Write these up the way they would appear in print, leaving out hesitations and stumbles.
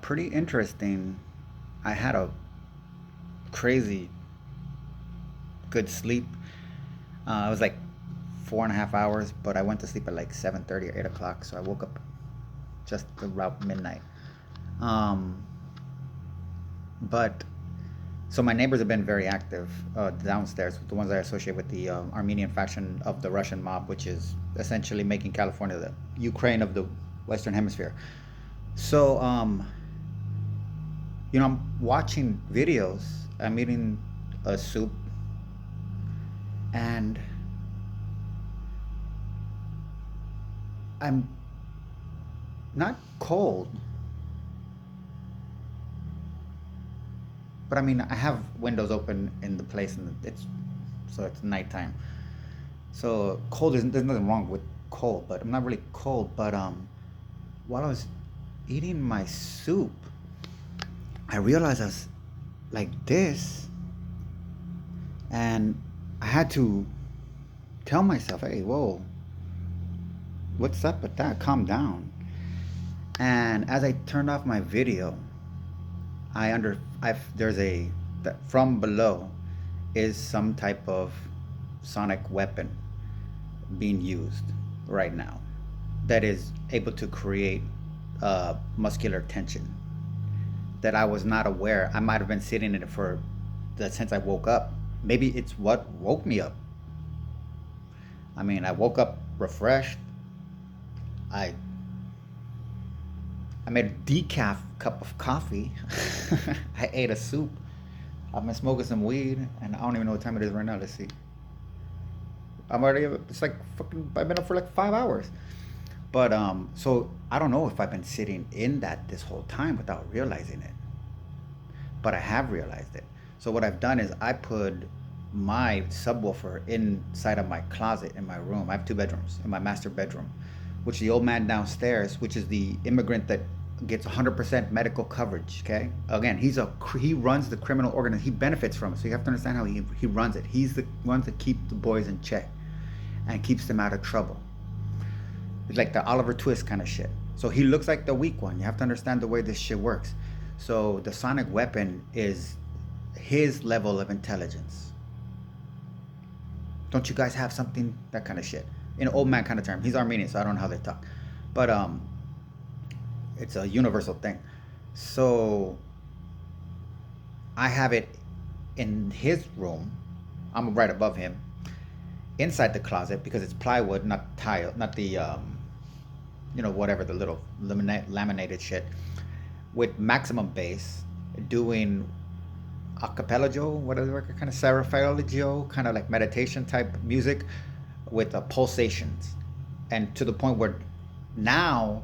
Pretty interesting. I had a crazy good sleep. It was like 4.5 hours, but I went to sleep at like 7:30 or 8 o'clock, so I woke up just about midnight. Um, but so my neighbors have been very active downstairs, the ones I associate with the Armenian faction of the Russian mob, which is essentially making California the Ukraine of the Western Hemisphere. So, I'm watching videos. I'm eating a soup, and I'm not cold, but I mean, I have windows open in the place, and it's nighttime. So cold isn't there's nothing wrong with cold, but I'm not really cold. But while I was eating my soup, I realized I was like this, and I had to tell myself, "Hey, whoa, what's up with that? Calm down." And as I turned off my video, there's a that from below is some type of sonic weapon being used right now that is able to create muscular tension that I was not aware. I might have been sitting in it for since I woke up. Maybe it's what woke me up. I mean, I woke up refreshed. I I made a decaf cup of coffee. I ate a soup. I've been smoking some weed, and I don't even know what time it is right now. Let's see. I'm already. It's like fucking. I've been up for like 5 hours. But so I don't know if I've been sitting in that this whole time without realizing it. But I have realized it. So what I've done is I put my subwoofer inside of my closet in my room. I have two bedrooms in my master bedroom, which the old man downstairs, which is the immigrant that gets 100% medical coverage. Okay, again, he runs the criminal organ. He benefits from it. So you have to understand how he runs it. He's the ones that keep the boys in check and keeps them out of trouble. It's like the Oliver Twist kind of shit. So he looks like the weak one. You have to understand the way this shit works. So the sonic weapon is his level of intelligence. Don't you guys have something? That kind of shit. In old man kind of term. He's Armenian, so I don't know how they talk. But it's a universal thing. So I have it in his room. I'm right above him. Inside the closet because it's plywood, not tile, not the whatever the little laminated shit with maximum bass, doing acapella whatever kind of seraphilagio, kind of like meditation type music with pulsations, and to the point where now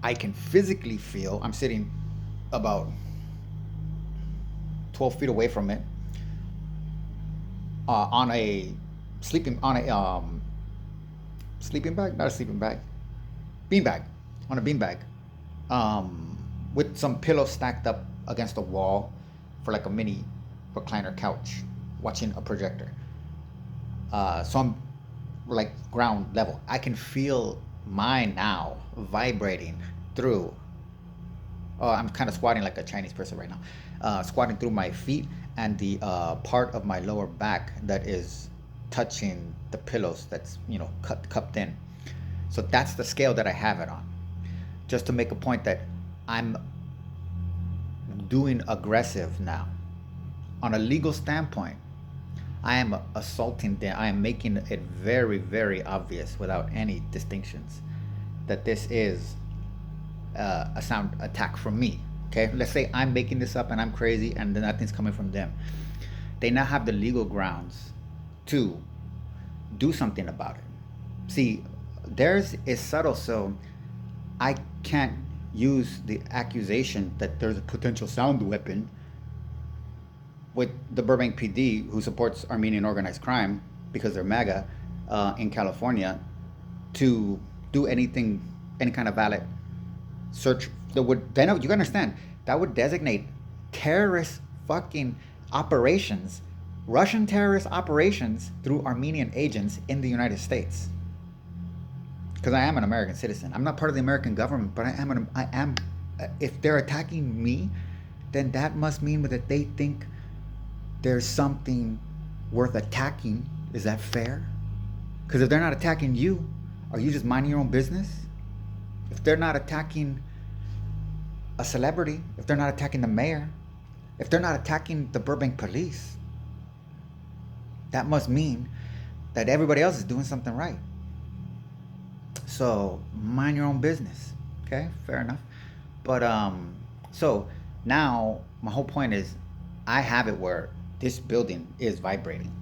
I can physically feel. I'm sitting about 12 feet away from it, on a sleeping bag, not a sleeping bag, beanbag, on a beanbag, with some pillows stacked up against the wall for like a mini recliner couch, watching a projector. So I'm like ground level. I can feel mine now vibrating through. Oh, I'm kind of squatting like a Chinese person right now, squatting through my feet and the part of my lower back that is touching the pillows. That's cupped in. So that's the scale that I have it on. Just to make a point that I'm doing aggressive now. On a legal standpoint, I am assaulting them. I am making it very, very obvious without any distinctions that this is a sound attack from me. Okay, let's say I'm making this up and I'm crazy and nothing's coming from them. They now have the legal grounds to do something about it. See, theirs is subtle, so I can't use the accusation that there's a potential sound weapon with the Burbank PD, who supports Armenian organized crime because they're MAGA in California, to do anything, any kind of valid search that would then you can understand that would designate terrorist fucking operations, Russian terrorist operations through Armenian agents in the United States. Because I am an American citizen. I'm not part of the American government, but I am If they're attacking me, then that must mean that they think there's something worth attacking. Is that fair? Because if they're not attacking you, are you just minding your own business? If they're not attacking a celebrity, if they're not attacking the mayor, if they're not attacking the Burbank police, that must mean that everybody else is doing something right. So mind your own business. Okay, fair enough. But so now my whole point is, I have it where this building is vibrating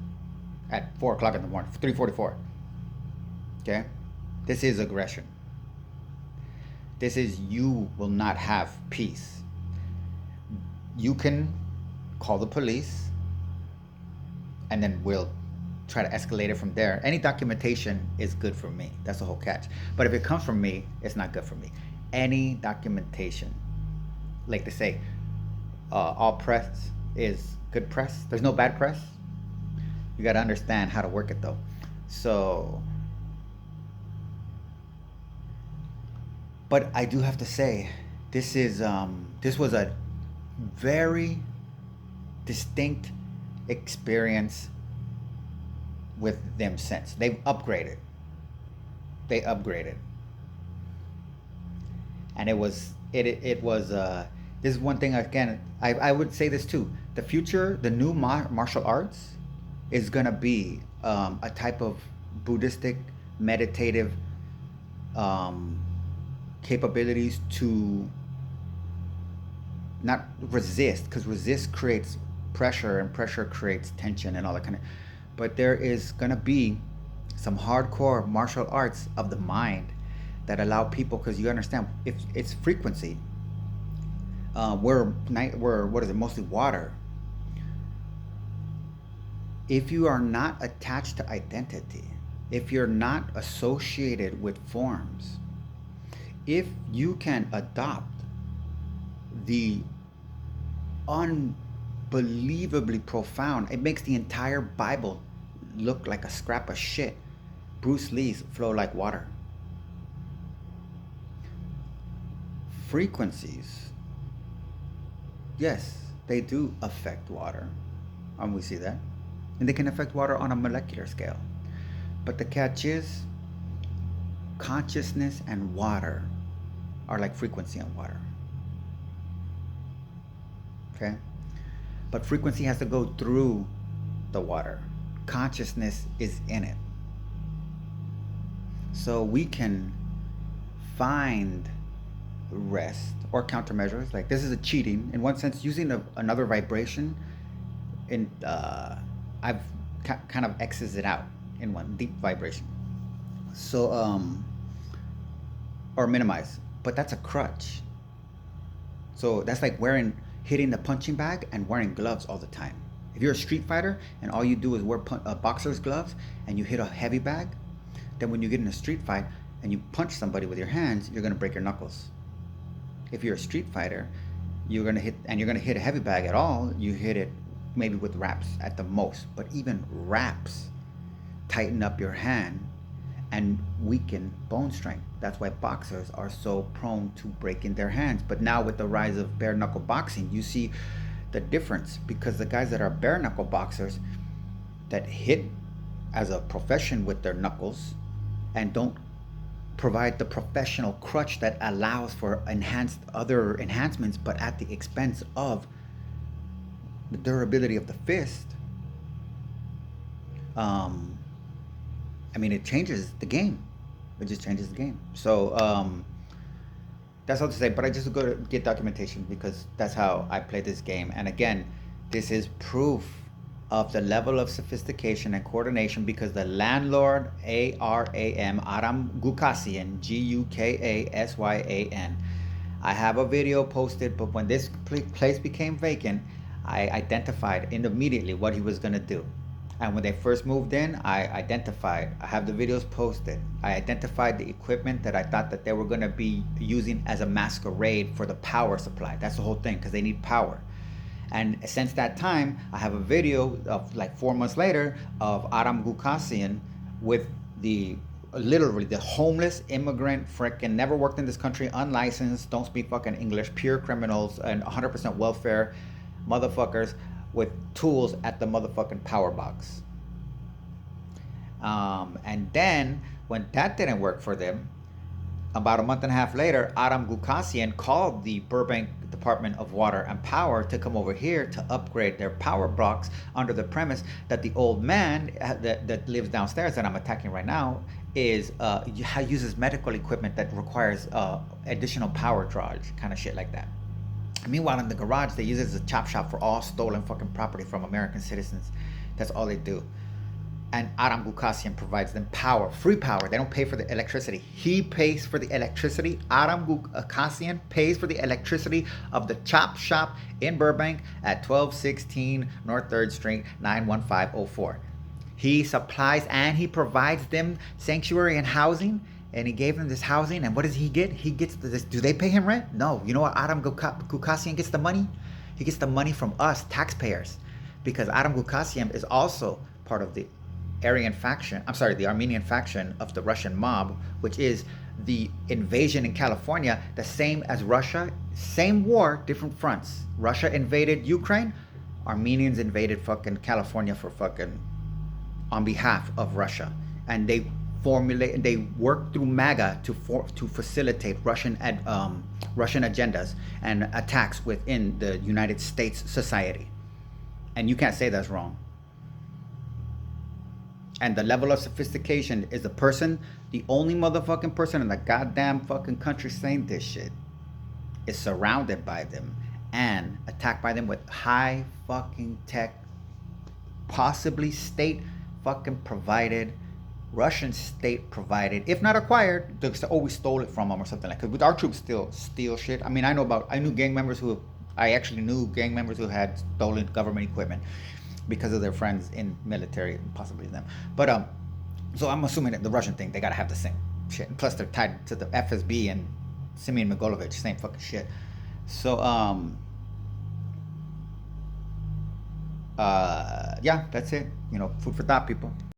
at 4 o'clock in the morning, 3:44. Okay, this is aggression. This is, you will not have peace. You can call the police, and then we'll try to escalate it from there. Any documentation is good for me. That's the whole catch. But if it comes from me, it's not good for me. Any documentation, like they say, all press is good press. There's no bad press. You got to understand how to work it, though. So, but I do have to say, this was a very distinct experience with them since. They've upgraded. They upgraded. And it was this is one thing, again, I would say this too. The future, the new martial arts is going to be a type of Buddhistic meditative capabilities to not resist, because resist creates pressure, and pressure creates tension and all that kind of. But there is going to be some hardcore martial arts of the mind that allow people, because you understand, if it's frequency, we're what is it, mostly water. If you are not attached to identity, if you're not associated with forms, if you can adopt the unbelievably profound, it makes the entire Bible look like a scrap of shit. Bruce Lee's flow like water. Frequencies, yes, they do affect water, and we see that, and they can affect water on a molecular scale. But the catch is, consciousness and water are like frequency and water. Okay? But frequency has to go through the water. Consciousness is in it. So we can find rest or countermeasures. Like, this is a cheating in one sense, using another vibration. In I've kind of X's it out in one deep vibration. So or minimize, but that's a crutch. So that's like hitting the punching bag and wearing gloves all the time. If you're a street fighter and all you do is wear boxer's gloves and you hit a heavy bag, then when you get in a street fight and you punch somebody with your hands, you're gonna break your knuckles. If you're a street fighter, you're gonna hit a heavy bag at all, you hit it maybe with wraps at the most. But even wraps tighten up your hand and weaken bone strength. That's why boxers are so prone to breaking their hands. But now with the rise of bare knuckle boxing, you see the difference, because the guys that are bare knuckle boxers that hit as a profession with their knuckles and don't provide the professional crutch that allows for other enhancements, but at the expense of the durability of the fist, I mean, it changes the game. It just changes the game. So that's all to say. But I just go to get documentation, because that's how I play this game. And again, this is proof of the level of sophistication and coordination, because the landlord, Aram Gukasian, Gukasyan, I have a video posted, but when this place became vacant, I identified immediately what he was going to do. And when they first moved in, I have the videos posted. I identified the equipment that I thought that they were going to be using as a masquerade for the power supply. That's the whole thing, because they need power. And since that time, I have a video of like 4 months later of Aram Gukasian with the literally the homeless immigrant, freaking never worked in this country, unlicensed, don't speak fucking English, pure criminals, and 100% welfare motherfuckers with tools at the motherfucking power box. And then when that didn't work for them, about a month and a half later, Adam Gukasian called the Burbank Department of Water and Power to come over here to upgrade their power blocks under the premise that the old man that lives downstairs that I'm attacking right now uses medical equipment that requires additional power charge, kind of shit like that. Meanwhile, in the garage, they use it as a chop shop for all stolen fucking property from American citizens. That's all they do. And Adam Gukasian provides them power, free power. They don't pay for the electricity. He pays for the electricity. Adam Gukasian pays for the electricity of the chop shop in Burbank at 1216 North 3rd Street, 91504. He supplies and he provides them sanctuary and housing. And he gave them this housing. And what does he get? He gets this. Do they pay him rent? No. You know what Adam Gukasian gets the money? He gets the money from us, taxpayers. Because Adam Gukasian is also part of the Armenian faction of the Russian mob, which is the invasion in California, the same as Russia, same war, different fronts. Russia invaded Ukraine, Armenians invaded fucking California on behalf of Russia, and they work through MAGA to facilitate Russian agendas and attacks within the United States society, and you can't say that's wrong. And the level of sophistication is the only motherfucking person in the goddamn fucking country saying this shit is surrounded by them and attacked by them with high fucking tech, possibly state fucking provided, Russian state provided, if not acquired, we stole it from them or something like that. Because our troops still steal shit. I mean, I knew gang members who had stolen government equipment because of their friends in military, possibly them. But so I'm assuming that the Russian thing, they gotta have the same shit. And plus they're tied to the FSB and Simeon Migolovich, same fucking shit. So yeah, that's it. Food for thought, people.